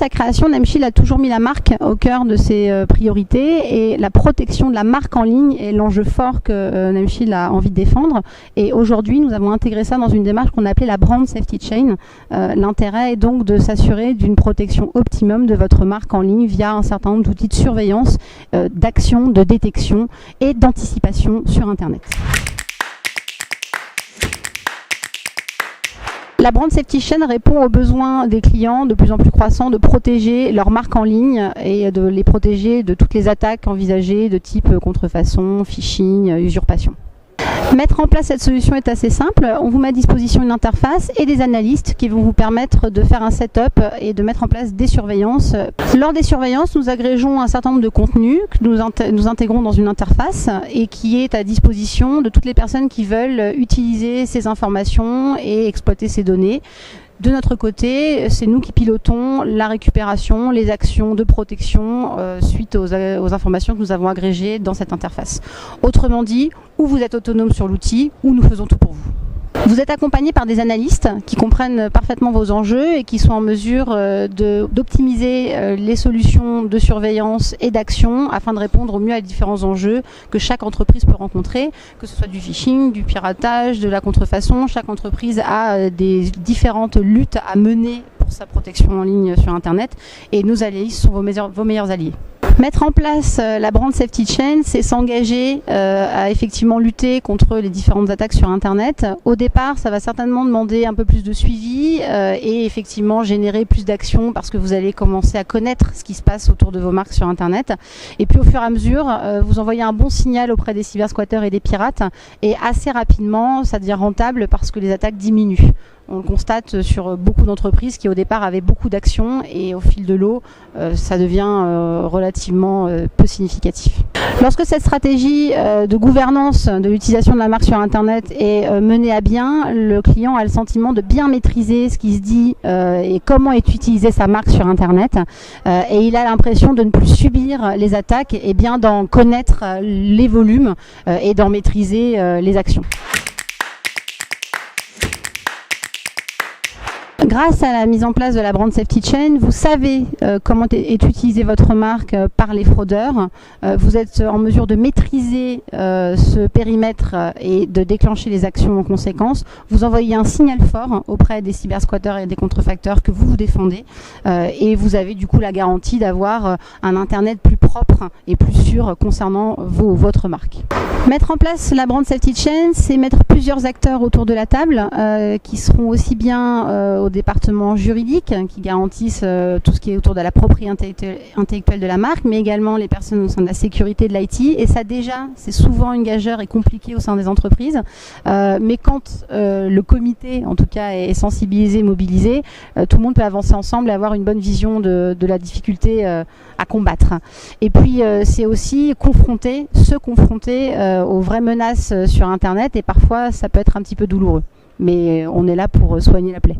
sa création, Nameshield a toujours mis la marque au cœur de ses priorités et la protection de la marque en ligne est l'enjeu fort que Nameshield a envie de défendre. Et aujourd'hui, nous avons intégré ça dans une démarche qu'on a appelée la Brand Safety Chain. L'intérêt est donc de s'assurer d'une protection optimum de votre marque en ligne via un certain nombre d'outils de surveillance, d'action, de détection et d'anticipation sur Internet. La Brand Safety Chain répond aux besoins des clients de plus en plus croissants de protéger leur marque en ligne et de les protéger de toutes les attaques envisagées de type contrefaçon, phishing, usurpation. Mettre en place cette solution est assez simple. On vous met à disposition une interface et des analystes qui vont vous permettre de faire un setup et de mettre en place des surveillances. Lors des surveillances, nous agrégeons un certain nombre de contenus que nous intégrons dans une interface et qui est à disposition de toutes les personnes qui veulent utiliser ces informations et exploiter ces données. De notre côté, c'est nous qui pilotons la récupération, les actions de protection suite aux informations que nous avons agrégées dans cette interface. Autrement dit, ou vous êtes autonome sur l'outil, ou nous faisons tout pour vous. Vous êtes accompagné par des analystes qui comprennent parfaitement vos enjeux et qui sont en mesure d'optimiser les solutions de surveillance et d'action afin de répondre au mieux à différents enjeux que chaque entreprise peut rencontrer, que ce soit du phishing, du piratage, de la contrefaçon. Chaque entreprise a des différentes luttes à mener pour sa protection en ligne sur Internet et nos analystes sont vos meilleurs alliés. Mettre en place la Brand Safety Chain, c'est s'engager à effectivement lutter contre les différentes attaques sur Internet. Au départ, ça va certainement demander un peu plus de suivi et effectivement générer plus d'actions parce que vous allez commencer à connaître ce qui se passe autour de vos marques sur Internet. Et puis au fur et à mesure, vous envoyez un bon signal auprès des cybersquatteurs et des pirates et assez rapidement, ça devient rentable parce que les attaques diminuent. On le constate sur beaucoup d'entreprises qui au départ avaient beaucoup d'actions et au fil de l'eau, ça devient relativement peu significatif. Lorsque cette stratégie de gouvernance de l'utilisation de la marque sur Internet est menée à bien, le client a le sentiment de bien maîtriser ce qui se dit et comment est utilisée sa marque sur Internet et il a l'impression de ne plus subir les attaques et bien d'en connaître les volumes et d'en maîtriser les actions. Grâce à la mise en place de la Brand Safety Chain, vous savez comment est utilisée votre marque par les fraudeurs. Vous êtes en mesure de maîtriser ce périmètre et de déclencher les actions en conséquence. Vous envoyez un signal fort auprès des cybersquatteurs et des contrefacteurs que vous défendez et vous avez du coup la garantie d'avoir un Internet plus propre et plus sûr concernant votre marque. Mettre en place la Brand Safety Chain, c'est mettre plusieurs acteurs autour de la table qui seront aussi bien au département juridique qui garantissent tout ce qui est autour de la propriété intellectuelle de la marque, mais également les personnes au sein de la sécurité de l'IT. Et ça déjà, c'est souvent une gageure et compliqué au sein des entreprises. Mais quand le comité, en tout cas, est sensibilisé, mobilisé, tout le monde peut avancer ensemble et avoir une bonne vision de la difficulté à combattre. Et puis, c'est aussi se confronter aux vraies menaces sur Internet et parfois, ça peut être un petit peu douloureux. Mais on est là pour soigner la plaie.